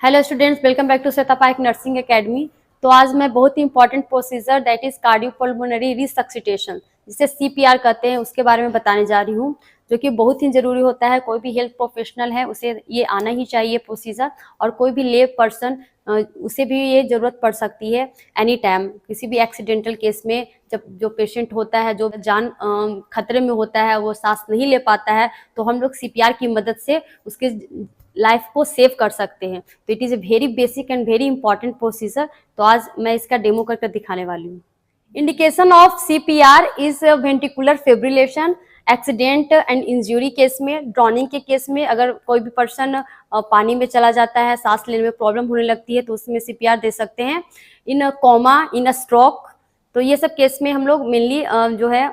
Hello students, welcome back to Shweta Parekh nursing academy. तो आज मैं बहुत ही important procedure that is cardiopulmonary resuscitation, जिसे सीपीआर कहते हैं, उसके बारे में बताने जा रही हूँ, जो कि बहुत ही जरूरी होता है। कोई भी हेल्थ प्रोफेशनल है उसे ये आना ही चाहिए प्रोसीजर, और कोई भी ले पर्सन उसे भी ये जरूरत पड़ सकती है एनी टाइम। किसी भी एक्सीडेंटल केस में जब जो पेशेंट होता है, जो जान खतरे में होता है, वो सांस नहीं ले पाता है, तो हम लोग सीपीआर की मदद से उसके लाइफ को सेव कर सकते हैं। तो it is a very basic and very important procedure. तो आज मैं इसका डेमो करके दिखाने वाली हूँ। Indication of CPR is ventricular fibrillation, accident and injury case में, ड्रॉनिंग के केस में, अगर कोई भी पर्सन पानी में चला जाता है, सांस लेने में प्रॉब्लम होने लगती है, तो उसमें सीपीआर दे सकते हैं। इन कोमा, इन स्ट्रोक, तो ये सब केस में हम लोग मेनली जो है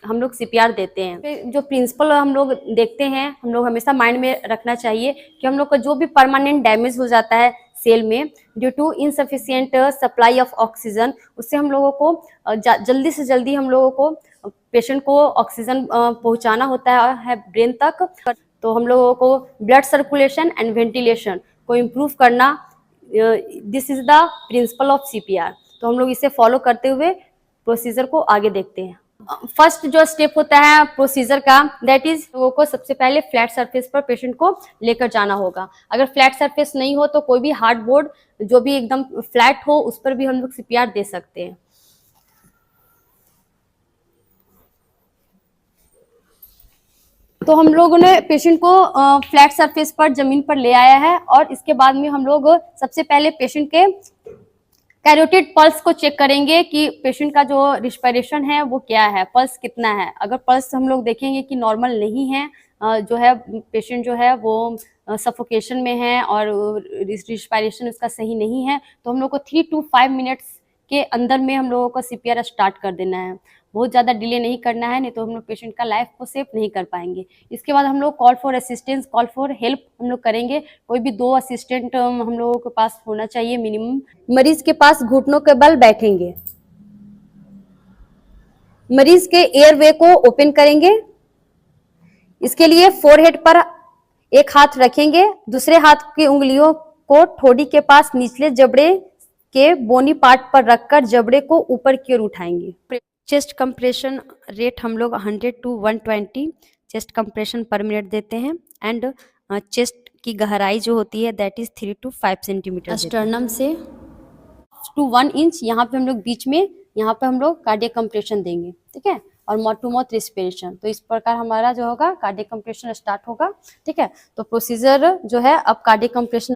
हम लोग सीपीआर देते हैं। जो प्रिंसिपल हम लोग देखते हैं, हम लोग हमेशा माइंड में रखना चाहिए कि हम लोग का जो भी परमानेंट डैमेज हो जाता है सेल में due to insufficient supply of oxygen, उससे हम लोगों को जल्दी से जल्दी हम लोगों को पेशेंट को ऑक्सीजन पहुंचाना होता है ब्रेन तक। तो हम लोगों को ब्लड सर्कुलेशन एंड वेंटिलेशन को इम्प्रूव करना, this is the principle of CPR. तो हम लोग इसे फॉलो करते हुए प्रोसीजर को आगे देखते हैं। फर्स्ट जो स्टेप होता है प्रोसीजर का, दैट इज लोगों को सबसे पहले फ्लैट सरफेस पर पेशेंट को लेकर जाना होगा। अगर फ्लैट सरफेस नहीं हो तो कोई भी हार्ड बोर्ड जो भी एकदम फ्लैट हो, उस पर भी हम लोग सीपीआर दे सकते हैं। तो हम लोगों ने पेशेंट को फ्लैट सरफेस पर जमीन पर ले आया है, और इसके बाद में हम लोग सबसे पहले पेशेंट के कैरोटिड पल्स को चेक करेंगे कि पेशेंट का जो रिस्पिरेशन है वो क्या है, पल्स कितना है। अगर पल्स हम लोग देखेंगे कि नॉर्मल नहीं है, जो है पेशेंट जो है वो सफोकेशन में है और रिस्पिरेशन उसका सही नहीं है, तो हम लोग को 3 to 5 मिनट्स के अंदर में हम लोगों को सीपीआर स्टार्ट कर देना है। बहुत ज़्यादा डिले नहीं करना है, नहीं तो हम लोग पेशेंट का लाइफ को सेव नहीं कर पाएंगे। इसके बाद हम लोग call for assistance, call for help हम लोग करेंगे। कोई भी 2 असिस्टेंट हम लोगों के पास होना चाहिए मिनिमम। मरीज के पास घुटनों के बल बैठेंगे, मरीज के एयरवे को ओपन करेंगे। इसके लिए फोरहेड पर एक हाथ रखेंगे, दूसरे हाथ की उंगलियों को ठोड़ी के पास निचले जबड़े के बोनी पार्ट पर रखकर जबड़े को ऊपर की ओर उठाएंगे। चेस्ट कंप्रेशन रेट हम लोग 100 to 120 चेस्ट कंप्रेशन पर मिनट देते हैं। एंड चेस्ट की गहराई जो होती है that is 3 to 5 centimetre. Sternum से to 1 इंच यहाँ पे हम लोग बीच में, यहाँ पे हम लोग कार्डियक कंप्रेशन देंगे, ठीक है, और माउथ टू माउथ रेस्पिरेशन। तो इस प्रकार हमारा जो होगा कार्डियक कंप्रेशन स्टार्ट होगा, ठीक है। तो प्रोसीजर जो है अब कार्डियक कंप्रेशन